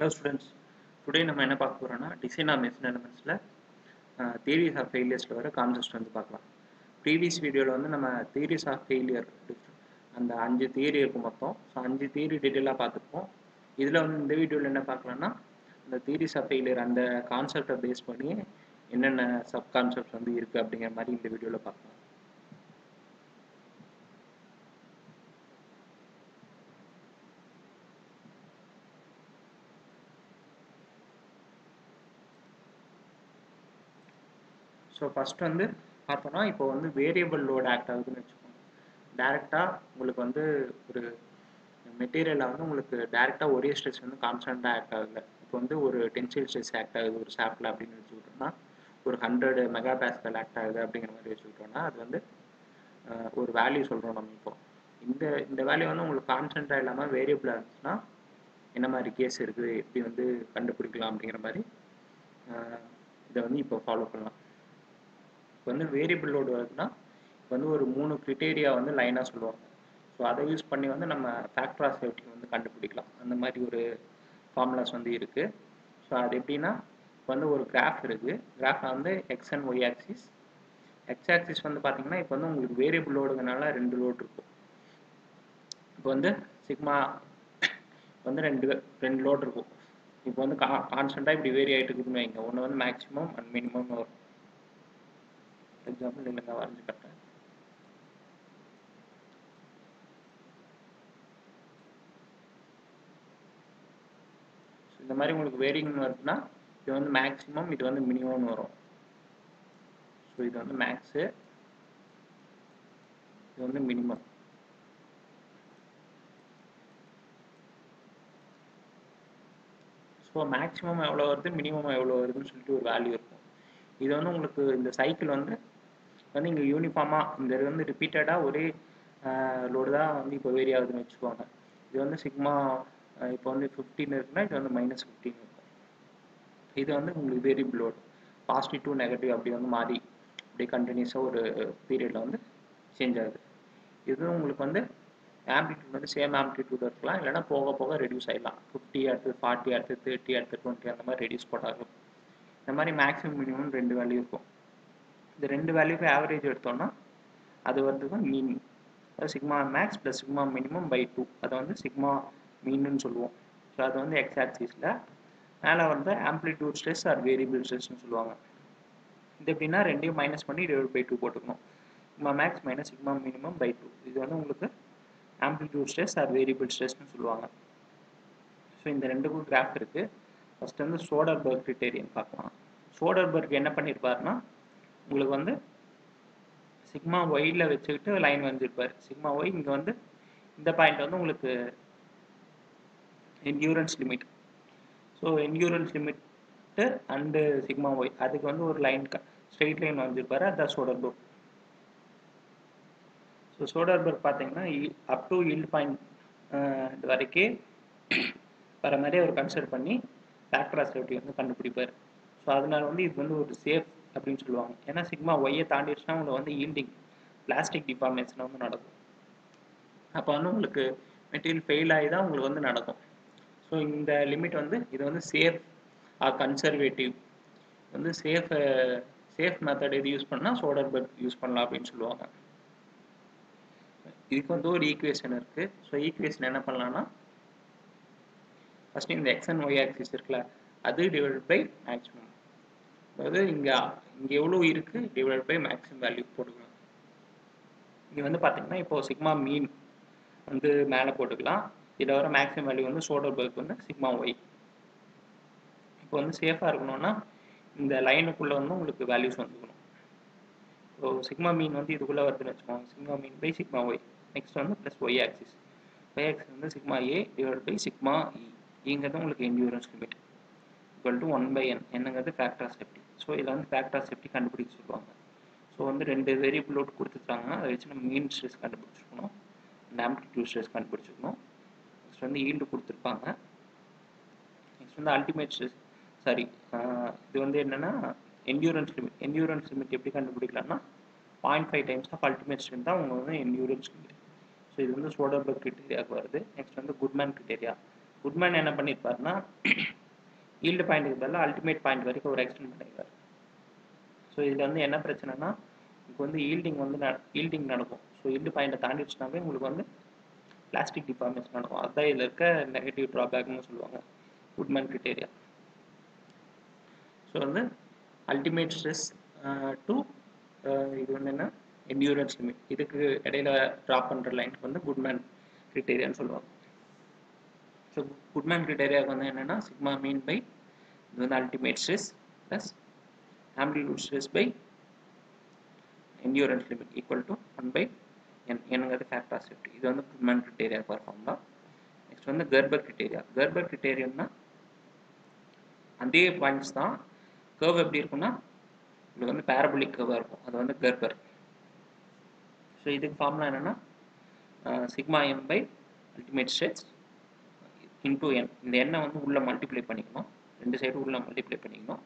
Hello students, today நம்ம என்ன பார்க்க போறோம்னா டிசைன் ஆஃப் மெஷின் எலிமெண்ட்ஸ்ல தியரிஸ் ஆஃப் ஃபெயிலியர்ஸ்ல வர கான்செப்ட்ஸ் வந்து பார்க்கலாம். ப்ரீவியஸ் வீடியோவில் வந்து நம்ம தியரிஸ் ஆஃப் ஃபெயிலியர் அந்த 5 தியரி இருக்கும் மொத்தம். ஸோ 5 தியரி டீட்டெயிலாக பார்த்துருப்போம். இதில் வந்து இந்த வீடியோவில் என்ன பார்க்கலாம்னா இந்த தியரிஸ் ஆஃப் ஃபெயிலியர் அந்த கான்செப்டை பேஸ் பண்ணி என்னென்ன சப் கான்செப்ட்ஸ் வந்து இருக்குது அப்படிங்கிற மாதிரி இந்த வீடியோவில் பார்க்கலாம். ஸோ ஃபஸ்ட் வந்து பார்த்தோன்னா இப்போ வந்து வேரியபிள் லோடு ஆக்ட் ஆகுதுன்னு வச்சுக்கோங்க. டேரெக்டாக உங்களுக்கு வந்து ஒரு மெட்டீரியலில் வந்து உங்களுக்கு டேரெக்டாக ஒரே ஸ்ட்ரெஸ் வந்து கான்ஸ்டண்ட்டாக ஆக்ட் ஆகுது. இப்போ வந்து ஒரு டென்சைல் ஸ்ட்ரெஸ் ஆக்ட் ஆகுது ஒரு ஷாஃப்டில் அப்படின்னு வச்சுக்கிட்டோம்னா ஒரு 100 மெகா பாஸ்கல் ஆக்ட் ஆகுது அப்படிங்கிற மாதிரி வச்சுக்கிட்டோம்னா அது வந்து ஒரு வேல்யூ சொல்கிறோம் நம்ம. இப்போ இந்த வேல்யூ வந்து உங்களுக்கு கான்ஸ்டண்ட்டாக இல்லாமல் வேரியபிளாக இருந்துச்சுன்னா என்ன மாதிரி கேஸ் இருக்குது, எப்படி வந்து கண்டுபிடிக்கலாம் அப்படிங்கிற மாதிரி இதை வந்து இப்போ ஃபாலோ பண்ணலாம். இப்போ வந்து வேரியபிள் லோடு வருதுன்னா இப்போ வந்து ஒரு 3 கிரிட்டேரியா வந்து லைனாக சொல்லுவாங்க. ஸோ அதை யூஸ் பண்ணி வந்து நம்ம ஃபேக்டர் ஆஃப் சேஃப்டி வந்து கண்டுபிடிக்கலாம். அந்த மாதிரி ஒரு ஃபார்முலாஸ் வந்து இருக்குது. ஸோ அது எப்படின்னா இப்போ வந்து ஒரு கிராஃப் இருக்குது. கிராஃபில் வந்து X and Y axis. X axis வந்து பார்த்தீங்கன்னா இப்போ வந்து உங்களுக்கு வேரியபிள் லோடுங்கனால 2 லோடு இருக்கும். இப்போ வந்து சிக்மா வந்து ரெண்டு லோடு இருக்கும். இப்போ வந்து கான்ஸ்டண்ட்டாக இப்படி வேரி ஆகிட்டு இருக்குதுன்னு வைங்க. ஒன்று வந்து மேக்ஸிமம் அண்ட் மினிமம் வரும். எக்ஸாம்பிள் இல்லைங்க வரைஞ்சி கட்டுறேன். இந்த மாதிரி உங்களுக்கு வேரிங்னு வருதுன்னா இது வந்து மேக்ஸிமம், இது வந்து மினிமம்னு வரும். ஸோ இது வந்து மேக்ஸு, இது வந்து மினிமம். ஸோ மேக்ஸிமம் எவ்வளோ வருது, மினிமம் எவ்வளோ வருதுன்னு சொல்லிட்டு ஒரு வேல்யூ இருக்கும். இது வந்து உங்களுக்கு இந்த சைக்கிள் வந்து இங்கே யூனிஃபார்மாக இந்த இது வந்து ரிப்பீட்டடாக ஒரே லோடு தான் வந்து இப்போ வேரி ஆகுதுன்னு வச்சுக்கோங்க. இது வந்து சிக்மா இப்போ வந்து 15 இருக்குன்னா இது வந்து -15 இருக்கும். இது வந்து உங்களுக்கு variable load positive to negative அப்படி வந்து மாறி அப்படியே கண்டினியூஸாக ஒரு பீரியடில் வந்து சேஞ்ச் ஆகுது. இது உங்களுக்கு வந்து ஆம்ப்ளிடியூட் வந்து சேம் ஆம்ப்ளிடியூட் இருக்கலாம், இல்லைனா போக போக ரெடியூஸ் ஆகிடலாம். 50 அடுத்து 40 அடுத்து 30 அடுத்து 20 அந்த மாதிரி ரெடியூஸ் போட்டாகும். இந்த மாதிரி மேக்ஸிமம் மினிமம் 2 வேல்யூ இருக்கும். இந்த 2 வேல்யூக்கு ஆவரேஜ் எடுத்தோம்னா அது வந்து தான் மீன். அதாவது sigma max plus sigma minimum by 2 அதை வந்து சிக்மா மீன்னு சொல்லுவோம். ஸோ அது வந்து எக்ஸ் ஆக்சிஸில் மேலே வந்து ஆம்ப்ளிடியூட் ஸ்ட்ரெஸ் ஆர் வேரியபிள் ஸ்ட்ரெஸ்ன்னு சொல்லுவாங்க. இது எப்படின்னா ரெண்டையும் மைனஸ் பண்ணி டிவைட் பை 2 போட்டுக்கணும். Sigma max minus sigma minimum by 2 இது வந்து உங்களுக்கு ஆம்ப்ளிடியூட் ஸ்ட்ரெஸ் ஆர் வேரியபிள் ஸ்ட்ரெஸ்ன்னு சொல்லுவாங்க. ஸோ இந்த ரெண்டுக்கும் கிராஃப் இருக்குது. ஃபஸ்ட்டு வந்து சோடர்பர்க் கிரிட்டேரியன் பார்க்கலாம். சோடர்பர்க் என்ன பண்ணியிருப்பாருன்னா உங்களுக்கு வந்து சிக்மா ஒயில் வச்சுக்கிட்டு லைன் வரைஞ்சிருப்பார். சிக்மா ஒய் இங்கே வந்து இந்த பாயிண்ட் வந்து உங்களுக்கு endurance limit. So endurance limit and sigma Y அதுக்கு வந்து ஒரு லைன் ஸ்ட்ரெயிட் லைன் வரைஞ்சிருப்பாரு. அதுதான் சோடர்பர்க். ஸோ சோடர்பர்க் பார்த்தீங்கன்னா அப் டு ஈல்ட் பாயிண்ட் இது வரைக்கும் வர மாதிரி அவர் கன்சிடர் பண்ணி ஃபேக்டர் ஆஃப் சேஃப்டி வந்து கண்டுபிடிப்பார். ஸோ அதனால வந்து இது வந்து ஒரு சேஃப் அப்படின்னு சொல்லுவாங்க. ஏன்னா சிக்மா ஒய்யை தாண்டிடுச்சுன்னா உங்களுக்கு வந்து ஈல்டிங் பிளாஸ்டிக் டிஃபார்மேஷன் வந்து நடக்கும். அப்போ வந்து உங்களுக்கு மெட்டீரியல் ஃபெயில் ஆகி தான் உங்களுக்கு வந்து நடக்கும். ஸோ இந்த லிமிட் வந்து இது வந்து சேஃப் ஆர் கன்சர்வேட்டிவ் வந்து சேஃப் மெத்தட் எது யூஸ் பண்ணால் சோடர்பர்க் யூஸ் பண்ணலாம் அப்படின்னு சொல்லுவாங்க. இதுக்கு வந்து ஒரு ஈக்குவேஷன் இருக்குது. ஸோ ஈக்குவேஷன் என்ன பண்ணலான்னா ஃபஸ்ட்டு இந்த எக்ஸ் அண்ட் ஒய் ஆக்சிஸ் இருக்குல்ல அது டிவைடட் பை மேக்ஸிமம். அதாவது இங்கே எவ்வளோ இருக்குது டிவைடட் பை மேக்ஸிமம் வேல்யூ போட்டுக்கலாம். இங்கே வந்து பார்த்தீங்கன்னா இப்போது சிக்மா மீன் வந்து மேலே போட்டுக்கலாம். இதில் வர மேக்ஸிமம் வேல்யூ வந்து சோடர்பர்க் வந்து சிக்மா ஒய். இப்போ வந்து சேஃபாக இருக்கணும்னா இந்த லைனுக்குள்ளே வந்து உங்களுக்கு வேல்யூஸ் வந்துக்கணும். ஸோ சிக்மா மீன் வந்து இதுக்குள்ளே வருதுன்னு வச்சுக்கோங்க. Sigma mean by sigma y. Next வந்து plus y axis. Y axis வந்து sigma a divide by sigma e. இங்கிறது உங்களுக்கு endurance limit equal to 1/n. என்னங்கிறது ஃபேக்டர் ஆஃப் சேஃப்டி. ஸோ இதில் வந்து ஃபேக்டர் ஆஃப் சேஃப்டி கண்டுபிடிக்க சொல்லுவாங்க. ஸோ வந்து 2 வேரியபிள் லோட் கொடுத்துருக்காங்கன்னா அதை வச்சு நம்ம மீன் ஸ்ட்ரெஸ் கண்டுபிடிச்சிக்கணும், அண்ட் ஆம்ப்ளிடியூட் ஸ்ட்ரெஸ் கண்டுபிடிச்சிக்கணும். நெக்ஸ்ட் வந்து ஈல்டு கொடுத்துருப்பாங்க. நெக்ஸ்ட் வந்து அல்டிமேட் ஸ்ட்ரெஸ் இது வந்து என்னென்னா என்டியூரன்ஸ் லிமிட். என்டியூரன்ஸ் லிமிட் எப்படி கண்டுபிடிக்கலாம்னா 0.5 டைம்ஸ் ஆஃப் அல்டிமேட் ஸ்ட்ரென்த் தான் உங்களுக்கு வந்து என்டியூரன்ஸ் லிமிட். ஸோ இது வந்து சோடர்பர்க் கிரிட்டேரியாவுக்கு வருது. நெக்ஸ்ட் வந்து குட்மேன் கிரிட்டேரியா. குட்மேன் என்ன பண்ணியிருப்பாருன்னா ஈல்டு பாயிண்ட்டுக்கு பதிலாக அல்டிமேட் பாயிண்ட் வரைக்கும் ஒரு எக்ஸ்டெண்ட் பண்ணிக்கிறார். ஸோ இதில் வந்து என்ன பிரச்சனைனா இப்போ வந்து ஈல்டிங் நடக்கும். ஸோ ஈல்டு பாயிண்ட்டை தாண்டிடுச்சுனாவே உங்களுக்கு வந்து பிளாஸ்டிக் டிஃபார்மேஷன் நடக்கும். அதுதான் இதில் இருக்க நெகட்டிவ் ட்ராபேக்னு சொல்லுவாங்க குட்மேன் கிரைட்டீரியா. ஸோ வந்து அல்டிமேட் ஸ்ட்ரெஸ் டு இது வந்து என்ன என்டியூரன்ஸ் லிமிட், இதுக்கு இடையில ட்ராப் பண்ணுற லைனுக்கு வந்து குட்மேன் கிரைட்டீரியான்னு சொல்லுவாங்க. ஸோ குட்மேன் கிரைட்டீரியாவுக்கு வந்து என்னென்னா சிக்மா மீன் பை இது வந்து ultimate stress plus amplitude stress by endurance limit equal to 1 by n. என்னங்கிறது ஃபேக்டர் ஆஃப் சேஃப்டி. இது வந்து குட்மேன் கிரைட்டீரியா ஃபார்முலா. நெக்ஸ்ட் வந்து கெர்பர் கிரைட்டீரியா. கெர்பர் கிரைட்டீரியான்னா அதே பாயிண்ட்ஸ் தான். கர்வ் எப்படி இருக்குன்னா இது வந்து பேரபோலிக் கர்வாக இருக்கும். அது வந்து கெர்பர். ஸோ இதுக்கு ஃபார்முலா என்னென்னா sigma m by ultimate stress into n. இந்த எண்ணை வந்து உள்ளே மல்டிப்ளை பண்ணிக்கணும், ரெண்டு சைடும் உள்ளே மல்டிப்ளை பண்ணிக்கணும்.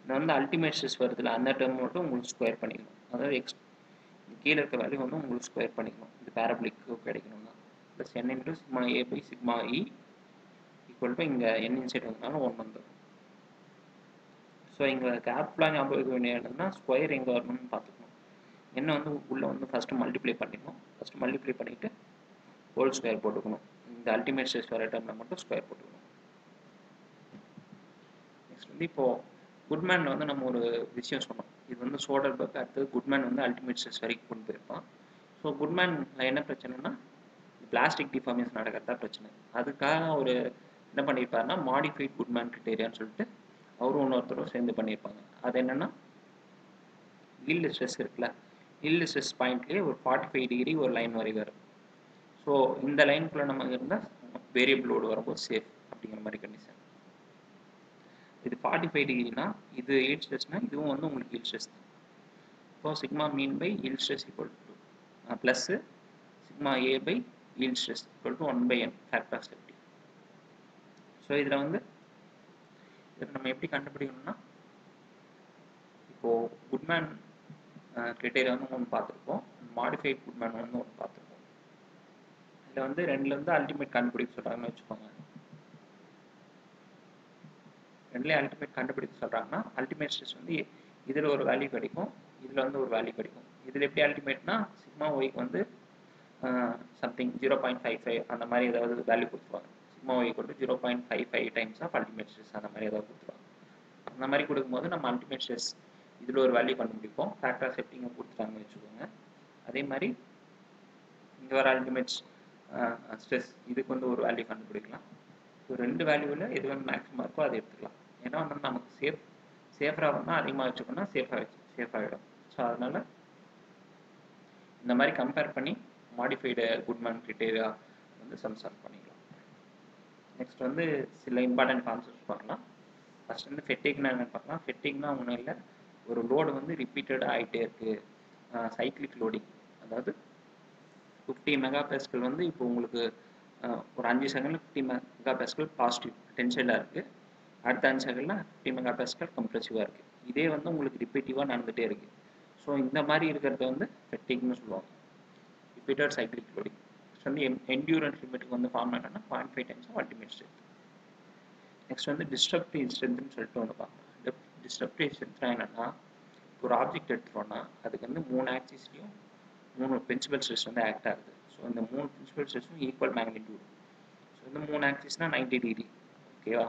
இது வந்து அல்டிமேட் ஸ்ட்ரெஸ் வருதுல அந்த டேர்ம் மட்டும் உங்களுக்கு ஸ்கொயர் பண்ணிக்கணும். அதாவது கீழே இருக்க வேல்யூ வந்து உங்களுக்கு ஸ்கொயர் பண்ணிக்கணும். இது பேரபோலிக் கிடைக்கணும்னா plus N into sigma A by sigma E equal to இங்கே என் இன்சைட் வந்தனால 1 வந்துடும். ஸோ இங்கே கேப்லாம் ஞாபகம் இருக்க வேண்டிய என்னன்னா ஸ்கொயர் எங்கே வரணும்னு பார்த்துக்கணும். என்ன வந்து உள்ளே வந்து ஃபஸ்ட்டு மல்டிப்ளை பண்ணிக்கணும். ஃபஸ்ட்டு மல்டிப்ளை பண்ணிவிட்டு ஹோல் ஸ்கொயர் போட்டுக்கணும். இந்த அல்டிமேட் ஸ்ட்ரெஸ் வர டேர்மில் மட்டும் ஸ்கொயர் போட்டுக்கணும். நெக்ஸ்ட் வந்து இப்போது குட்மேனில் வந்து நம்ம ஒரு விஷயம் சொன்னோம். இது வந்து சோடர்பர்க், அடுத்தது குட்மேன் வந்து அல்டிமேட் ஸ்ட்ரெஸ் வரைக்கும் கொண்டு போயிருப்பான். ஸோ குட்மேனில் என்ன பிரச்சனைனா பிளாஸ்டிக் டிஃபார்மேஷன் நடக்கிறதா பிரச்சனை. அதுக்காக ஒரு என்ன பண்ணியிருப்பாருன்னா மாடிஃபைட் குட்மேன் கிரைட்டீரியான்னு சொல்லிட்டு அவரும் இன்னொருத்தரும் சேர்ந்து பண்ணியிருப்பாங்க. அது என்னென்னா ஈல்டு ஸ்ட்ரெஸ் இருக்குல்ல, ஈல்டு ஸ்ட்ரெஸ் பாயிண்ட்லேயே ஒரு 45 டிகிரி ஒரு லைன் வரைவார். ஸோ இந்த லைனுக்குள்ளே நம்ம இருந்தால் வேரியபிள் லோடு வரும்போது சேஃப் அப்படிங்கிற மாதிரி கண்டிஷன். இது 45 டிகிரினா இது ஈல்ட் ஸ்ட்ரெஸ்னா இதுவும் வந்து உங்களுக்கு ஈல்ட் ஸ்ட்ரெஸ் தான். So sigma mean by yield stress equal to plus sigma A by yield stress equal to 1 by n factor of safety. So இதில் வந்து இதை நம்ம எப்படி கண்டுபிடிக்கணும்னா இப்போது குட்மேன் கிரைட்டீரியா வந்து ஒன்று பார்த்துருப்போம், மாடிஃபைட் குட்மேன் வந்து ஒன்று பார்த்துருப்போம். இதில் வந்து ரெண்டுலேருந்து அல்டிமேட் கண்டுபிடிக்க சொல்கிறாங்கன்னு வச்சுக்கோங்க. ரெண்டுலேயும் அல்டிமேட் கண்டுபிடிக்க சொல்கிறாங்கன்னா அல்டிமேட் ஸ்ட்ரெஸ் வந்து இதில் ஒரு வேல்யூ கிடைக்கும், இதில் வந்து ஒரு வேல்யூ கிடைக்கும். இதில் எப்படி அல்டிமேட்னா சிக்மா ஒய்க்கு வந்து சம்திங் 0.55 அந்த மாதிரி ஏதாவது வேல்யூ கொடுத்துருவாங்க. சிக்மா ஒய் கொண்டு 0.55 டைம்ஸ் ஆஃப் அல்டிமேட் ஸ்ட்ரெஸ் அந்த மாதிரி ஏதாவது கொடுத்துருவாங்க. அந்த மாதிரி கொடுக்கும்போது நம்ம அல்டிமேட் ஸ்ட்ரெஸ் இதில் ஒரு வேல்யூ கண்டுபிடிப்போம். ஃபேக்டர் ஆஃப் சேஃப்டிங்க கொடுத்துட்டாங்கன்னு வச்சுக்கோங்க. அதே மாதிரி இங்கே வர அல்டிமேட் ஸ்ட்ரெஸ் இதுக்கு வந்து ஒரு வேல்யூ கண்டுபிடிக்கலாம். ஸோ ரெண்டு வேல்யூவில் எது வந்து மேக்ஸிமம் இருக்கோ அதை எடுத்துக்கலாம். ஏன்னா வந்து நமக்கு சேஃபராக வந்தால் அதிகமாக வச்சுக்கோன்னா சேஃபாகிடும். ஸோ அதனால் இந்த மாதிரி கம்பேர் பண்ணி மாடிஃபைடு குட்மேன் கிரைட்டீரியா வந்து சால்வ் பண்ணிக்கலாம். நெக்ஸ்ட் வந்து சில இம்பார்ட்டன்ட் கான்செப்ட்ஸ் பார்க்கலாம். ஃபர்ஸ்ட் வந்து ஃபெட்டிக்னா என்னன்னு பார்க்கலாம். ஃபெட்டிக்னா ஒன்றும் இல்லை, ஒரு லோடு வந்து ரிப்பீட்டடாக ஆகிட்டே இருக்குது, சைக்ளிக் லோடிங். அதாவது 50 மெகா பாஸ்கல் வந்து இப்போ உங்களுக்கு ஒரு 5 செகண்டில் 50 மெகா பாஸ்கல் பாசிட்டிவ் டென்ஷனாக இருக்குது, அடுத்த 5 செகண்டில் 50 மெகா பாஸ்கல் கம்ப்ரெசிவாக இருக்குது. இதே வந்து உங்களுக்கு ரிப்பீட்டிவாக நடந்துகிட்டே இருக்குது. ஸோ இந்த மாதிரி இருக்கிறத வந்து ஃபெட்டிக்னு சொல்லுவாங்க, ரிப்பீட்டட் சைக்ளிக் லோடிங். வந்து என்டியூரன்ஸ் லிமிட்டுக்கு வந்து ஃபார்ம் என்னன்னா 0.5 times of ultimate strength. Next வந்து டிஸ்ட்ரப்டிவ் ஸ்ட்ரென்த்னு சொல்லிட்டு ஒன்று பார்க்கலாம். டிஸ்ட்ரப்டிவ் ஸ்ட்ரென்த்னா என்னன்னா ஒரு ஆப்ஜெக்ட் எடுத்துட்டோம்னா அதுக்கு வந்து 3 ஆக்சிஸ்லையும் 3 பிரின்சிபல் ஸ்ட்ரெஸ் வந்து ஆக்ட் ஆகுது. ஸோ இந்த 3 பிரின்சிபல் ஸ்ட்ரெஸ்ஸும் ஈக்குவல் மேக்னிடியூட். ஸோ இந்த 3 ஆக்சிஸ்னால் 90 டிகிரி. ஓகேவா?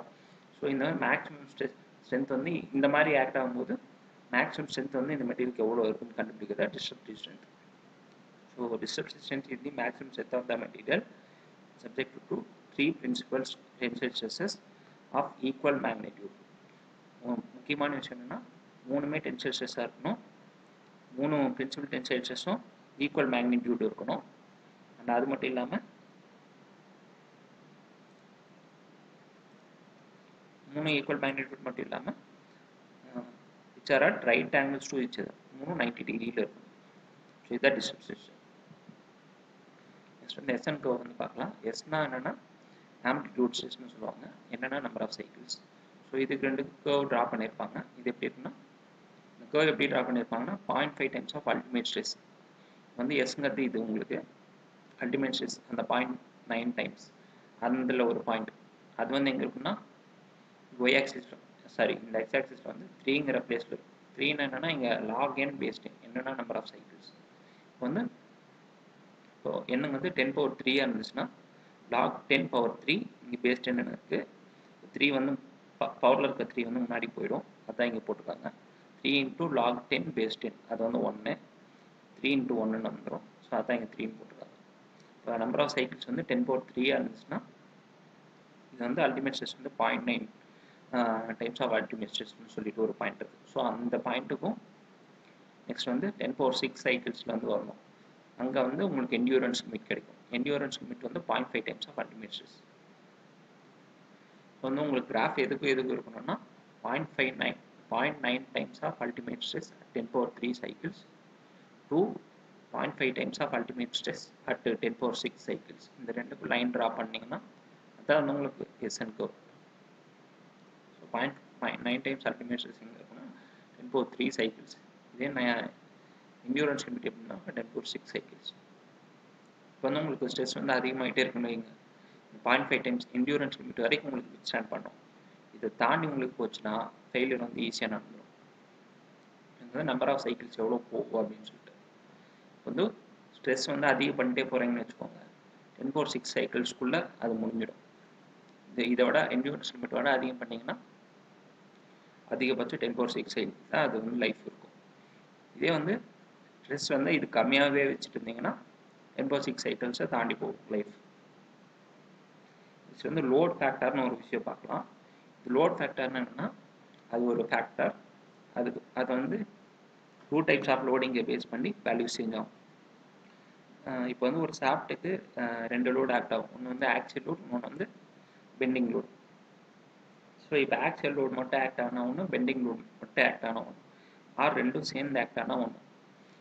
ஸோ இந்த மேக்ஸிமம் ஸ்ட்ரென்த் வந்து இந்த மாதிரி ஆக்ட் ஆகும்போது மேக்ஸிமம் ஸ்ட்ரென்த் வந்து இந்த மெட்டீரியலுக்கு எவ்வளோ இருக்குன்னு கண்டுபிடிக்கிறதா disruptive strength. So disruptive strength is the maximum strength of the material subject to 3 principal tensile stresses of equal magnitude. முக்கியமான விஷயம் என்னன்னா 3மே டென்சைல் ஸ்ட்ரெஸ்ஸாக இருக்கணும், 3 பிரின்சிபல் டென்சைல் ஸ்ட்ரெஸ்ஸும் ஈக்குவல் மேக்னிடியூட் இருக்கணும். அண்ட் அது மட்டும் இல்லாமல் 3 ஈக்குவல் மேக்னிடியூட் மட்டும் இல்லாமல் which are at right angles to each other, 90 டிகிரியில் இருக்கும். ஸோ இதுதான் டிஸ்ட்ரப்டிவ். நெக்ஸ்ட் வந்து எஸ்என் கர்வ் வந்து பார்க்கலாம். எஸ்னா என்னென்னா ஆம்ப்ளிடியூட் ஸ்ட்ரெஸ்னு சொல்லுவாங்க, என்னென்னா நம்பர் ஆஃப் சைக்கிள்ஸ். ஸோ இதுக்கு 2 கர்வ் ட்ரா பண்ணியிருப்பாங்க. இது எப்படி இருக்குன்னா இந்த கர்வ் எப்படி ட்ரா பண்ணியிருப்பாங்கன்னா 0.5 டைம்ஸ் ஆஃப் அல்டிமேட் ஸ்ட்ரெஸ் வந்து எஸ்ங்கிறது இது உங்களுக்கு அல்டிமேட் ஸ்ட்ரெஸ் அந்த 0.9 டைம்ஸ் அதில் ஒரு பாயிண்ட் அது வந்து எங்கே இருக்குன்னா ஒய் ஆக்சிஸ் சாரி இந்த எக்ஸ் ஆக்சிஸில் வந்து த்ரீங்கிற பிளேஸில் இருக்கும். த்ரீன்னு என்னென்னா இங்கே லாக் என் பேஸ்ட் என்னென்னா நம்பர் ஆஃப் சைக்கிள்ஸ். இப்போ வந்து இப்போ என்னங்க வந்து 10 பவர் 3 இருந்துச்சுன்னா லாக் 10 பவர் 3 இங்கே பேஸ்ட் என்ன இருக்குது, 3 வந்து பவரில் இருக்க 3 வந்து முன்னாடி போயிடும், அதான் இங்கே போட்டுருக்காங்க. 3 இன்ட்டு லாக் 10 பேஸ் 10 அது வந்து 1, 3 இன்ட்டு 1 வந்துடும். ஸோ அதான் இங்கே 3 போட்டுருக்காங்க. இப்போ நம்பர் ஆஃப் சைக்கிள்ஸ் வந்து 10 பவர் 3 இருந்துச்சுன்னா இது வந்து அல்டிமேட் ஸ்ட்ரெஸ் வந்து 0.9 டைம்ஸ் ஆஃப் அல்டிமேட் ஸ்ட்ரெஸ்ன்னு சொல்லிட்டு ஒரு பாயிண்ட் இருக்குது. ஸோ அந்த பாயிண்ட்டுக்கும் நெக்ஸ்ட் வந்து 10 பவர் 6 சைக்கிள்ஸில் வந்து வரணும். அங்கே வந்து உங்களுக்கு என்டியூரன்ஸ் லிமிட் கிடைக்கும். என்டியூரன்ஸ் லிமிட் வந்து 0.5 டைம்ஸ் ஆஃப் அல்டிமேட் ஸ்ட்ரெஸ். இப்போ வந்து உங்களுக்கு கிராஃப் எதுக்கு இருக்கணும்னா 0.9 times of ultimate stress 10 power 3 cycles to 0.5 times of ultimate stress at 10 power 6 cycles. இந்த ரெண்டுக்கும் லைன் ட்ரா பண்ணிங்கன்னா அதான் வந்து உங்களுக்கு SN curve. So 0.9 times ultimate stress எங்கே இருக்குன்னா 10 பவர் 3 சைக்கிள்ஸ். இதே நான் என்டியூரன்ஸ் லிமிட் எப்படின்னா 10 பவர் 6 சைக்கிள்ஸ். இப்போ வந்து உங்களுக்கு ஸ்ட்ரெஸ் வந்து அதிகமாகிட்டே இருக்கணும். வைங்க 0.5 டைம்ஸ் என்டியூரன்ஸ் லிமிட் வரைக்கும் உங்களுக்கு வித்ஸ்டாண்ட் பண்ணும். இதை தாண்டி உங்களுக்கு போச்சுன்னா ஃபெயிலியர் வந்து ஈஸியாக நடந்துடும். வந்து நம்பர் ஆஃப் சைக்கிள்ஸ் எவ்வளோ போகும் அப்படின்னு சொல்லிட்டு வந்து ஸ்ட்ரெஸ் வந்து அதிகம் பண்ணிட்டே போகிறீங்கன்னு வச்சுக்கோங்க, 10 பவர் 6 சைக்கிள்ஸ்க்குள்ளே அது முடிஞ்சிடும். இதை விட என்டியூரன்ஸ் லிமிட் விட அதிகம் பண்ணிங்கன்னா அதிகபட்சம் 10 பவர் 6 சைக்கிள்ஸ் தான் அது வந்து லைஃப் இருக்கும். இதே வந்து ஸ்ட்ரெஸ் வந்து இது கம்மியாகவே வச்சுட்டு இருந்தீங்கன்னா 10 பவர் 6 சைக்கிள்ஸை தாண்டி போகும் லைஃப். இது வந்து லோட் ஃபேக்டர்னு ஒரு விஷயம் பார்க்கலாம். இது லோட் ஃபேக்டர்னு என்னென்னா அது ஒரு ஃபேக்டர், அது வந்து 2 டைப்ஸ் ஆஃப் லோடிங்கை பேஸ் பண்ணி வேல்யூ சேஞ்ச் ஆகும். இப்போ வந்து ஒரு சாஃப்ட்டுக்கு 2 லோடு ஆக்ட் ஆகும். ஒன்று வந்து ஆக்சியல் லோட், இன்னொன்று வந்து பெண்டிங் லோடு. ஸோ இப்போ ஆக்சியல் லோடு மட்டும் ஆக்ட் ஆனால் ஒன்று, பெண்டிங் லோடு மட்டும் ஆக்ட் ஆனால் ஒன்று, ஆர் ரெண்டும் சேர்ந்து ஆக்ட் ஆனால் ஒன்று.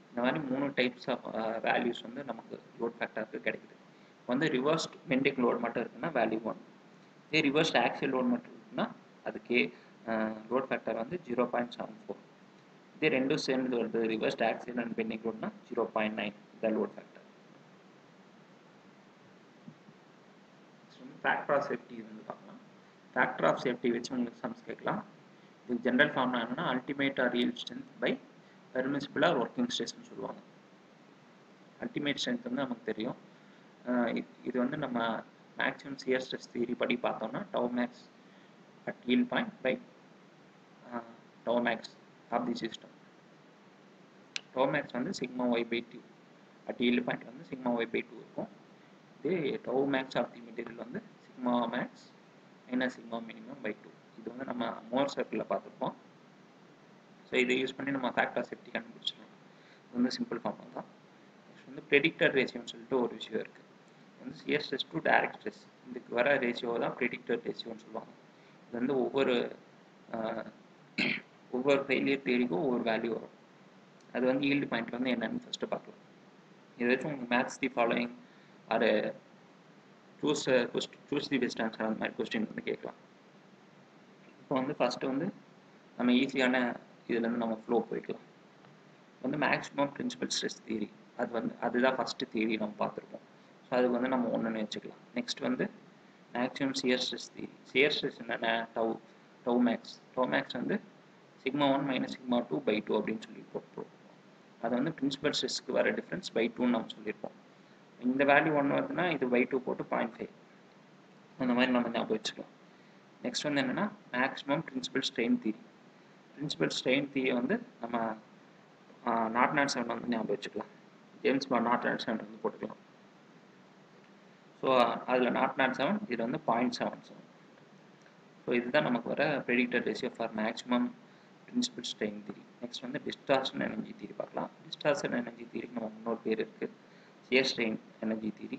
இந்த மாதிரி 3 டைப்ஸ் ஆஃப் வேல்யூஸ் வந்து நமக்கு லோட் ஃபேக்டருக்கு கிடைக்குது. வந்து ரிவர்ஸ்ட் பெண்டிங் லோடு மட்டும் இருக்குன்னா வேல்யூ 1. இதே ரிவர்ஸ்ட் ஆக்சியல் லோடு மட்டும் இருக்குன்னா அதுக்கு லோட் ஃபேக்டர் வந்து 0.74. இதே ரெண்டும் சேர்ந்து வருது ரிவர்ஸ்ட் ஆக்சியல் அண்ட் பெண்டிங் லோட்னா 0.9 இந்த load factor. Factor of safety வந்து பார்க்கலாம். ஃபேக்டர் ஆஃப் சேஃப்டி வச்சு உங்களுக்கு சம்ஸ் கேட்கலாம். இதுக்கு ஜென்ரல் ஃபார்ம்னா என்னன்னா ultimate or real strength by permissible or working ஸ்ட்ரெஸ்ன்னு சொல்லுவாங்க. அல்டிமேட் ஸ்ட்ரென்த் வந்து நமக்கு தெரியும். இது வந்து நம்ம மேக்ஸிமம் சியர் ஸ்ட்ரெஸ் தியரி படி பார்த்தோம்னா tau max at yield point by tau max of the system. Tau max வந்து sigma y by 2 at yield point வந்து சிக்மா ஒய் பை 2 இருக்கும். இதே tau max of the material வந்து sigma max minus sigma minimum by 2. இது வந்து நம்ம மோர் சர்க்கிளில் பார்த்துருப்போம். ஸோ இதை யூஸ் பண்ணி நம்ம ஃபேக்டர் சேஃப்டி கண்டுபிடிச்சிடலாம். இது வந்து சிம்பிள் ஃபார்ம் தான். வந்து ப்ரெடிக்டட் ரேஷியோன்னு சொல்லிட்டு ஒரு விஷயம் இருக்குது. வந்து shear stress to direct stress இதுக்கு வர ரேஷியோ தான் ப்ரெடிக்டட் ரேஷியோன்னு சொல்லுவாங்க. இது வந்து ஒவ்வொரு ஃபெயிலியர் தியரிக்கும் ஒவ்வொரு வேல்யூ வரும். அது வந்து ஈல்டு பாயிண்ட் வந்து என்னன்னு ஃபஸ்ட்டு பார்க்கலாம். ஏதாச்சும் உங்களுக்கு maths the following R choose the best answer அந்த மாதிரி கொஸ்டின் வந்து கேட்கலாம். இப்போ வந்து ஃபஸ்ட்டு வந்து நம்ம ஈஸியான இதுலேருந்து நம்ம ஃப்ளோ போய்க்கலாம். வந்து மேக்ஸிமம் பிரின்சிபல் ஸ்ட்ரெஸ் தியரி அதுதான் ஃபஸ்ட்டு தியரி நம்ம பார்த்துருப்போம். ஸோ அதுக்கு வந்து நம்ம ஒன்றுன்னு வச்சுக்கலாம். நெக்ஸ்ட் வந்து maximum shear stress theory. Shear stress என்னென்ன டவு மேக்ஸ் வந்து சிக்மா 1 மைனஸ் சிக்மா 2 பை 2 அப்படின்னு சொல்லி போட்டுருவோம். அது வந்து பிரின்சிபல் ஸ்ட்ரெஸ்க்கு வர டிஃப்ரென்ஸ் பை 2ன்னு நம்ம சொல்லியிருப்போம். இந்த வேல்யூ 1 வருதுன்னா இது பை 2 போட்டு 0.5 அந்த மாதிரி நம்ம ஞாபகம் வச்சுக்கலாம். நெக்ஸ்ட் வந்து என்னென்னா maximum principal strain theory. Principal strain theory வந்து நம்ம நாட் 7 வந்து ஞாபகம் வச்சுக்கலாம். ஜேம்ஸ் பாண்ட் நாட் 7 வந்து போட்டுக்கலாம். ஸோ அதில் நாட் 7 இது வந்து 0.77. ஸோ இதுதான் நமக்கு வர predicted ratio for maximum principal strain theory. Next வந்து டிஸ்டார்ஷன் எனர்ஜி தியரி பார்க்கலாம். டிஸ்டார்ஷன் எனர்ஜி தியரிக்கு நம்ம இன்னொரு பேர் இருக்குது, shear strain energy theory.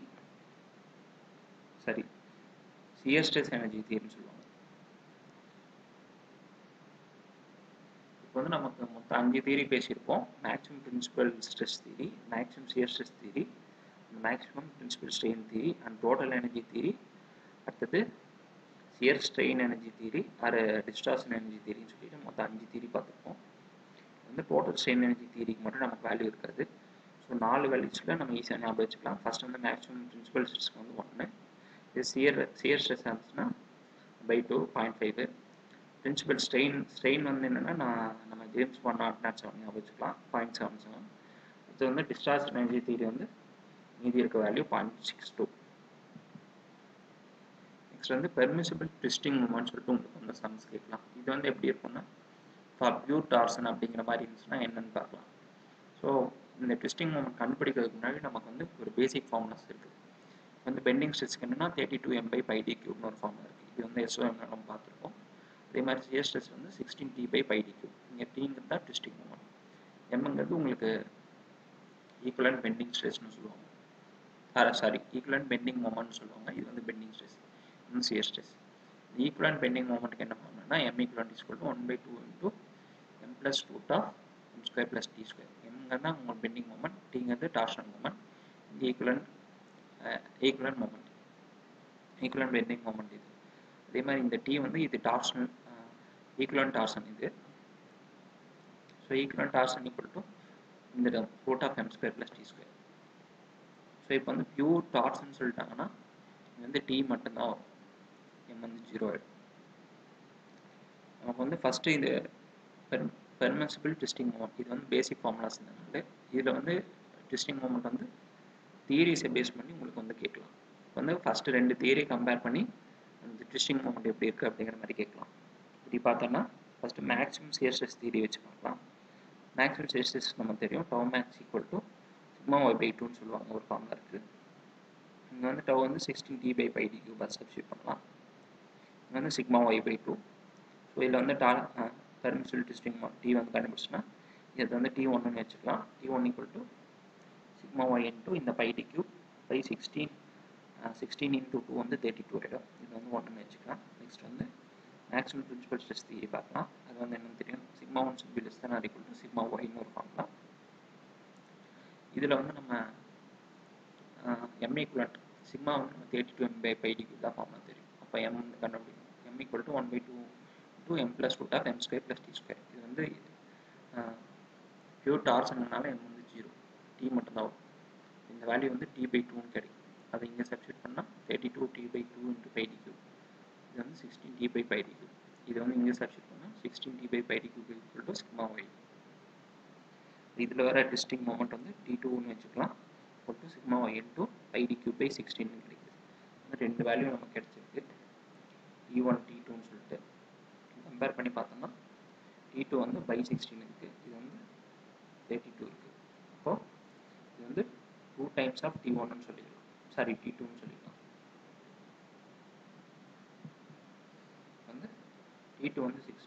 Shear stress energy தியரின்னு சொல்லுவாங்க. இப்போ வந்து நமக்கு மொத்தம் 5 தியரி பேசியிருப்போம். Maximum principal stress theory, maximum shear stress theory, maximum principal strain theory and total energy theory. அடுத்தது shear strain energy theory or distortion energy தியரின்னு சொல்லிட்டு மொத்தம் 5 தியரி பார்த்துருப்போம். வந்து டோட்டல் ஸ்ட்ரெயின் எனர்ஜி தியரிக்கு மட்டும் நமக்கு வேல்யூ இருக்காது. ஸோ 4 வேல்யூஸில் நம்ம ஈஸியாக ஞாபகம் வச்சுக்கலாம். ஃபஸ்ட் வந்து மேக்ஸிமம் பிரின்சிபல் ஸ்ட்ரெஸ்க்கு வந்து 1. இது சியர் ஸ்ட்ரெஸ் இருந்துச்சுன்னா பை 2 0.5. பிரின்சிபல் ஸ்ட்ரெயின் வந்து என்னென்னா நம்ம ஜேம்ஸ் பாண்ட் நாட் செவன் ஞாபகம் வச்சுக்கலாம் 0.77. இது வந்து டிஸ்சார்ஜ் எனர்ஜி தியரி வந்து மீதி இருக்க வேல்யூ 0.62. நெக்ஸ்ட் வந்து பெர்மிசிபிள் ட்விஸ்டிங் மூமெண்ட் சொல்லிட்டு உங்களுக்கு வந்து சம்ஸ் கேட்கலாம். இது வந்து எப்படி இருக்கும்னா ஃபார் பியூர் டார்சன் அப்படிங்கிற மாதிரி இருந்துச்சுன்னா என்னன்னு பார்க்கலாம். ஸோ இந்த ட்விஸ்டிங் மூமெண்ட் கண்டுபிடிக்கிறதுக்கு முன்னாடி நமக்கு வந்து ஒரு பேசிக் ஃபார்முலாஸ் இருக்குது. வந்து பெண்டிங் ஸ்ட்ரெஸ்க்கு என்னன்னா 32m/πd³ ஒரு ஃபார்முலா இருக்குது. இது வந்து SOM நம்ம பார்த்துருக்கோம். அதே மாதிரி சியர் ஸ்ட்ரெஸ் வந்து 16t/πd³. இங்கே டீங்கிறது தான் ட்விஸ்டிங் மூமெண்ட். எம்ங்கிறது உங்களுக்கு ஈக்குவலன்ட் பெண்டிங் ஸ்ட்ரெஸ்னு சொல்லுவாங்க. ஈக்குவலன்ட் பெண்டிங் மொமெண்ட்னு சொல்லுவாங்க. இது வந்து பெண்டிங் ஸ்ட்ரெஸ், இது சியர் ஸ்ட்ரெஸ். ஈக்குவலன்ட் பெண்டிங் மொமெண்ட்டுக்கு என்ன பண்ணணும்னா m=1/2 × m+√m² + t². எம்ங்கிறது தான் உங்களுக்கு பெண்டிங் மொமெண்ட், டீங்கிறது டார்ஷனல் மொமெண்ட். இந்த equivalent moment, equivalent bending moment இது. அதே மாதிரி இந்த டி வந்து இது டார்ஷனல் ஈக்குவலன்ட் டார்ஷன் இது. So equivalent torsion equal to இந்த √m² + t². ஸோ இப்போ வந்து பியூர் டார்ஷன் சொல்லிட்டாங்கன்னா இது வந்து டி மட்டும்தான் வரும், எம் வந்து 0 ஆகிடும். நமக்கு வந்து ஃபஸ்ட்டு இது பெர்மிசிபிள் ட்விஸ்டிங் மொமெண்ட், இது வந்து பேசிக் ஃபார்முலாஸ் இருந்ததுனால இதில் வந்து ட்விஸ்டிங் மொமெண்ட் வந்து தியரிஸை பேஸ் பண்ணி உங்களுக்கு வந்து கேட்கலாம். வந்து ஃபஸ்ட்டு 2 தியரி கம்பேர் பண்ணி அந்த ட்விஸ்டிங் மொமெண்ட் எப்படி இருக்குது அப்படிங்கிற மாதிரி கேட்கலாம். இப்படி பார்த்தோன்னா first maximum shear stress theory வச்சு பார்க்கலாம். மேக்ஸிமம் சியர் ஸ்ட்ரெஸ் நமக்கு தெரியும், டவு மேக்ஸ் ஈக்குவல் டு σy/2ன்னு சொல்லுவாங்க, ஒரு ஃபார்முலா இருக்குது. இங்கே வந்து டவு வந்து 16t/πd³ சப்ஸ்டியூட் பண்ணலாம். இங்கே வந்து σy/2. ஸோ இதில் வந்து பெர்மிசிபிள் ட்விஸ்டிங் டி வந்து கண்டுபிடிச்சுன்னா இது வந்து T1ன்னு வச்சுக்கலாம். T1 ஈக்குவல் டு σy இந்த πd³ 16 × 2 வந்து 32 ஆகிடும். இது வந்து 1ன்னு வச்சுக்கலாம். நெக்ஸ்ட் வந்து மேக்ஸிமம் பிரின்சிபல் ஸ்ட்ரெஸ் தியரி பார்க்கலாம். அது வந்து என்னன்னு தெரியும், σ1 should be less than or equal to σy ஒரு ஃபார்முலா. இதில் வந்து நம்ம m ஈக்குவலண்ட் சிக்மா வந்து நம்ம 32m/πd³ தான் ஃபார்முலா தெரியும். அப்போ m வந்து கண்டுபிடிக்கணும். m equal to 1/2 × m+√m² + t². இது வந்து பியூர் டார்சன்னால m வந்து 0, t மட்டும்தான் வரும். இந்த வேல்யூ வந்து t/2ன்னு கிடைக்கும். அதை இங்கே சப்ஸ்டியூட் பண்ணால் 32t/2 × πd³. இது வந்து 16t/πd³. இது வந்து இங்கே சப்ஸ்டியூட் பண்ணால் 16t/πd³ ஈக்குவல் டு σy. இதில் வர ட்விஸ்டிங் மொமெண்ட் வந்து T2ன்னு வச்சுக்கலாம், ஈக்குவல் டு σy × πd³/16 கிடைக்குது. இந்த 2 வேல்யூ நமக்கு கிடைச்சிருக்கு, T1 T2ன்னு சொல்லிட்டு. கம்பேர் பண்ணி பார்த்தோம்னா T2 வந்து /16 இருக்குது, இது வந்து 32 இருக்குது. அப்போது இது வந்து 2 டைம்ஸ் ஆஃப் T1ன்னு சொல்லிக்கலாம், சாரி T2ன்னு சொல்லிக்கலாம். வந்து T2 வந்து 6,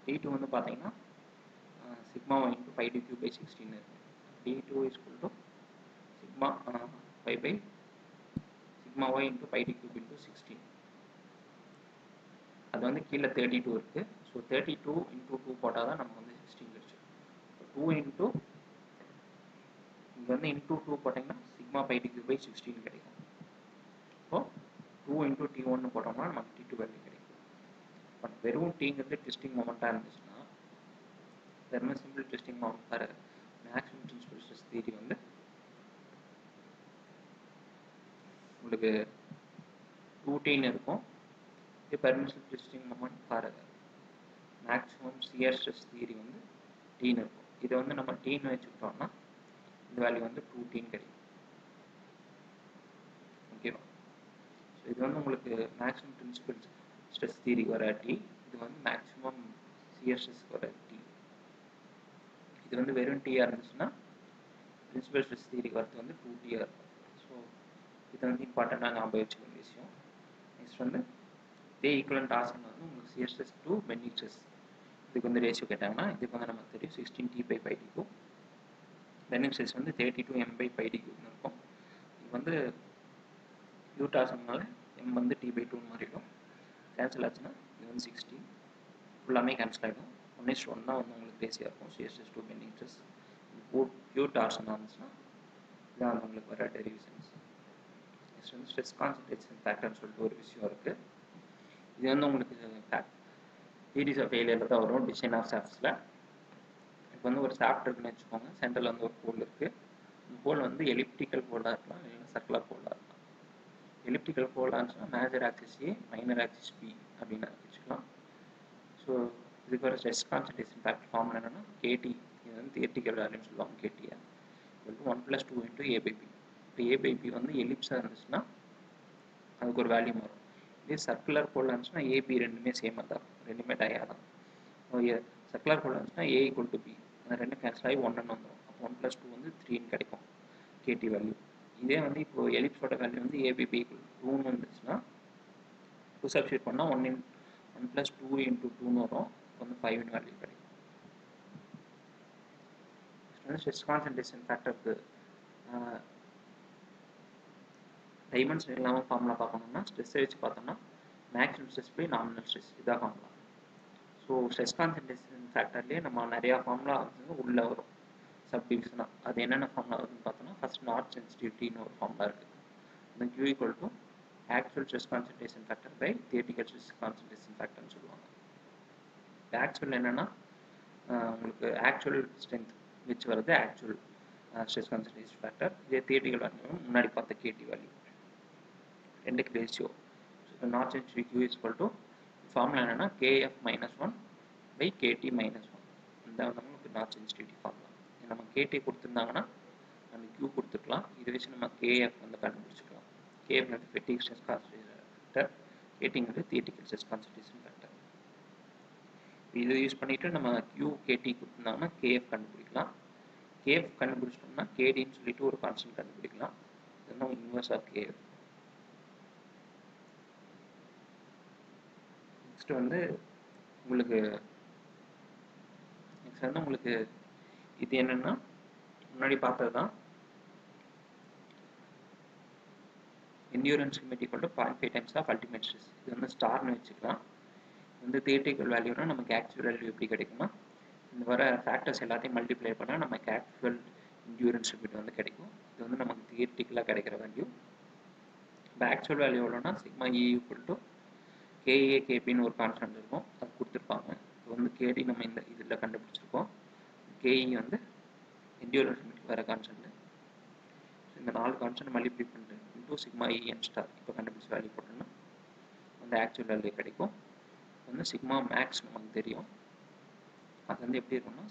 T2 வந்து பார்த்தீங்கன்னா σy × πd³/16 இருக்குது. T2 equal to σy × πd³ × 16. அது வந்து கீழே 32 இருக்குது. ஸோ 32 × 2 போட்டால் தான் நமக்கு வந்து 16 கிடைச்சிடும். 2 இன்ட்டு இங்கே வந்து இன்ட்டு 2 போட்டிங்கன்னா σ/πd³/16 கிடைக்கும். ஸோ 2 × T1 போட்டோம்னா நமக்கு T2 வேல்யூ கிடைக்கும். பட் வெறும் டீங்கிறது ட்விஸ்டிங் மொமெண்ட்டாக இருந்துச்சுன்னா பெர்மிசிபிள் ட்விஸ்டிங் மொமெண்ட் தர மேக்ஸிமம் பிரின்சிபல் ஸ்ட்ரெஸ் தியரி வந்து உங்களுக்கு 2Tன்னு இருக்கும். இது permissible twisting moment for maximum shear stress theory வந்து Tன்னு இருக்கும். இதை வந்து நம்ம Tன்னு வச்சுக்கிட்டோம்னா இந்த வேல்யூ வந்து 2Tன்னு கிடைக்கும். ஓகேவா? ஸோ இது வந்து உங்களுக்கு மேக்ஸிமம் பிரின்சிபல் ஸ்ட்ரெஸ் தியரி வர T, இது வந்து மேக்ஸிமம் சியர் ஸ்ட்ரெஸ் வர T. இது வந்து வெறும் Tயாக இருந்துச்சுன்னா பிரின்சிபல் ஸ்ட்ரெஸ் தியரி வரது வந்து 2Tயாக இருக்கும். ஸோ இது வந்து இம்பார்ட்டண்ட்டாக ஞாபகம் வச்சுக்க வேண்டிய விஷயம். நெக்ஸ்ட் வந்து இதே ஈக்குவலன்ட் டார்சன் வந்து உங்களுக்கு shear stress to bending stress, இதுக்கு வந்து ரேஷியோ கேட்டாங்கன்னா இதுக்கு வந்து நமக்கு தெரியும் 16t/πd². பெண்டிங் ஸ்ட்ரெஸ் வந்து 32m/πd³ இருக்கும். இது வந்து பியூர் டார்சன்னால m வந்து t/2 மாறிடும். கேன்சல் ஆச்சுன்னா இது வந்து 16 ஃபுல்லாமே கேன்சல் ஆகிடும். 1:1 தான் வந்து உங்களுக்கு ரேஷியோ இருக்கும் shear stress to bending stress. Pure torsion இருந்துச்சுன்னா இதான் வந்து உங்களுக்கு வர டெரிவேஷன்ஸ். நெக்ஸ்ட் வந்து ஸ்ட்ரெஸ் கான்சன்ட்ரேஷன் ஃபேக்டர்னு சொல்லிட்டு ஒரு விஷயம் இருக்குது. இது வந்து உங்களுக்கு சீரீஸ் ஆஃப் ஃபெயிலியரில் தான் வரும் டிசைன் ஆஃப் ஷாஃப்ட்ஸில். இப்போ வந்து ஒரு ஷாஃப்ட் இருக்குன்னு வச்சுக்கோங்க, சென்டரில் வந்து ஒரு ஹோல் இருக்குது. இந்த ஹோல் வந்து எலிப்டிக்கல் ஹோலாக இருக்கலாம், இல்லைன்னா சர்க்குலர் ஹோலாக இருக்கலாம். எலிப்டிக்கல் ஃபோல்டாக இருந்துச்சுன்னா major axis A minor axis B அப்படின்னு வச்சுக்கலாம். ஸோ இதுக்கு வர ஸ்ட்ரெஸ் கான்சன்ட்ரேஷன் ஃபேக்டர் ஃபார்முலா என்னன்னா கேடி, இது வந்து தியரிட்டிக்கல் வேல்யூன்னு சொல்லுவாங்க. கேடியை 1+2 × A/B. இப்போ A/B வந்து எலிப்ஸாக இருந்துச்சுன்னா அதுக்கு ஒரு வேல்யூ வரும். இதே சர்க்குலர் ஃபோல்டாக இருந்துச்சுன்னா ஏபி ரெண்டுமே சேமாக தான், ரெண்டுமே டயா தான். சர்க்குலர் ஃபோல்டாக இருந்துச்சுன்னா A = B, அந்த ரெண்டும் கேன்சல் ஆகி 1ன்னு வந்துடும். அப்போ 1+2 வந்து 3ன்னு கிடைக்கும் கேடி வேல்யூ. இதே வந்து இப்போ எலிப்ஸோட வேல்யூ வந்து ABB = 2ன்னு வந்துச்சுன்னா சப்ஸ்டிட்யூட் பண்ணால் 1+2 × 2ன்னு வரும். வந்து 5ன்னு வேல்யூ கிடைக்கும். ஸ்ட்ரெஸ் கான்சன்ட்ரேஷன் ஃபேக்டருக்கு டைமென்ஷன் இல்லாமல் ஃபார்முலா பார்க்கணும்னா ஸ்ட்ரெஸ்ஸை வச்சு பார்த்தோம்னா maximum stress by nominal stress இதாக ஃபார்முலா. ஸோ ஸ்ட்ரெஸ் கான்சன்ட்ரேஷன் ஃபேக்டர்லேயே நம்ம நிறையா ஃபார்முலா வந்து உள்ளே வரும் சப்டிவிஷனாக. அது என்னென்ன ஃபார்முலா வருதுன்னு பார்த்தோம்னா ஃபர்ஸ்ட் நாட் சென்சிட்டிவிட்டின்னு ஒரு ஃபார்முலா இருக்குது. அந்த Q = actual stress concentration factor by theoretical stress concentration ஃபேக்டர்னு சொல்லுவாங்க. ஆக்சுவல் என்னென்னா உங்களுக்கு ஆக்சுவல் ஸ்ட்ரென்த் வச்சு வருது ஆக்சுவல் ஸ்ட்ரெஸ் கான்சன்ட்ரேஷன் ஃபேக்டர். இதே தியரிட்டிக்கல் வேல்யூ முன்னாடி பார்த்த கேடி வேல்யூ ரெண்டுக்கு ratio. So notch sensitivity Q = formula என்னென்னா KF - 1 KT - 1. இந்த நம்மளுக்கு நாட் சென்சிட்டிவிட்டி ஃபார்முலா. நம்ம KT கொடுத்துருந்தாங்கன்னா நம்ம Q கொடுத்துக்கலாம். இதை வச்சு நம்ம KF வந்து கண்டுபிடிச்சிக்கலாம். KF வந்து ஃபெட்டிக் ஸ்ட்ரெஸ் கான்சன்ட்ரேஷன் ஃபேக்டர், KTங்கிறது தியரிட்டிக்கல் ஸ்ட்ரெஸ் கான்சன்ட்ரேஷன் ஃபேக்டர். இதை யூஸ் பண்ணிவிட்டு நம்ம Q KT கொடுத்துருந்தாங்கன்னா KF கண்டுபிடிக்கலாம். KF கண்டுபிடிச்சிட்டோம்னா KDன்னு சொல்லிட்டு ஒரு கான்ஸ்டன்ட் கண்டுபிடிக்கலாம். இதுதான் இன்வர்ஸ் ஆஃப் KF. நெக்ஸ்ட் வந்து உங்களுக்கு இது என்னன்னா முன்னாடி பார்த்தது தான் endurance limit = 0.5 times of ultimate stress. இது வந்து ஸ்டார்னு வச்சுக்கலாம். வந்து தியரிட்டிக்கல் வேல்யூனா நமக்கு ஆக்சுவல் வேல்யூ எப்படி கிடைக்கும்னா இந்த வர ஃபேக்டர்ஸ் எல்லாத்தையும் மல்டிப்ளை பண்ணால் நமக்கு ஆக்சுவல் endurance limit வந்து கிடைக்கும். இது வந்து நமக்கு தியரிட்டிக்கலாக கிடைக்கிற வேல்யூ. இப்போ ஆக்சுவல் வேல்யூ எவ்வளோனா σE = KA KPன்னு ஒரு கான்ஸ்டன்ட் இருக்கும், அது கொடுத்துருப்பாங்க. இப்போ வந்து KD நம்ம இந்த இதில் கண்டுபிடிச்சிருக்கோம். KE வந்து endurance limit வேறு கான்ஸ்டன்ட். இந்த 4 கான்ஸ்டன்ட் மல்டிப்ளை பண்ணிட்டு σEN* இப்போ கண்டுபிடிச்ச வேல்யூ போட்டோம்னா அந்த ஆக்சுவல் வேல்யூ கிடைக்கும். வந்து சிக்மா மேக்ஸ் நமக்கு தெரியும். அது வந்து எப்படி இருக்கும்னா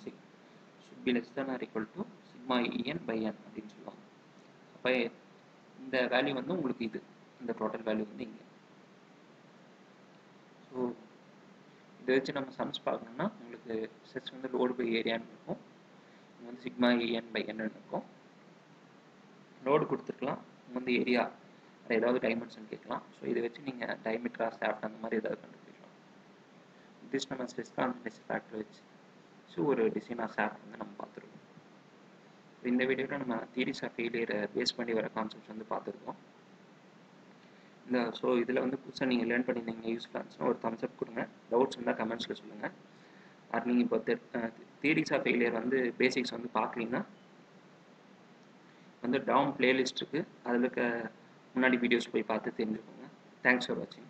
should be less than or equal to σEN/N அப்படின்னு சொல்லுவாங்க. அப்போ இந்த வேல்யூ வந்து உங்களுக்கு இந்த டோட்டல் வேல்யூ வந்து இங்கே. ஸோ இதை வச்சு நம்ம சம்ஸ் பார்க்கணும்னா உங்களுக்கு ஸ்ட்ரெஸ் வந்து லோடு பை ஏரியான்னு இருக்கும். இங்கே வந்து σEN/N இருக்கும். லோடு கொடுத்துருக்கலாம், வந்து ஏரியா அது ஏதாவது டைமென்ஷன் கேட்கலாம். ஸோ இதை வச்சு நீங்கள் டைமீட்டரா ஷாஃப்ட் அந்த மாதிரி ஏதாவது கண்டுபிடிக்கலாம். திஸ் நம்ம ஸ்ட்ரெஸ் கான்சன்ட்ரேஷன் ஃபேக்டர் வச்சு ஒரு டிசைன் ஆஃப் ஷாஃப்ட் வந்து நம்ம பார்த்துருக்கோம். இந்த வீடியோவில் நம்ம தியரிஸ் ஆஃப் ஃபெயிலியரை பேஸ் பண்ணி வர கான்செப்ட்ஸ் வந்து பார்த்துருக்கோம். ஸோ இதில் வந்து புதுசாக நீங்கள் லேர்ன் பண்ணியிருந்தீங்க யூஸ்ஃபுல்லாக இருந்துச்சுன்னா ஒரு தம்ஸ் அப் கொடுங்க. டவுட்ஸ் இருந்தால் கமெண்ட்ஸில் சொல்லுங்கள். அது நீங்கள் இப்போ தியரிஸ் ஆஃப் ஃபெயிலியர் வந்து பேசிக்ஸ் வந்து பார்க்குறீங்கன்னா வந்து டவுன் பிளேலிஸ்ட் இருக்குது, அதில் இருக்க முன்னாடி வீடியோஸ் போய் பார்த்து தெரிஞ்சுக்கோங்க. தேங்க்ஸ் ஃபார் வாட்சிங்.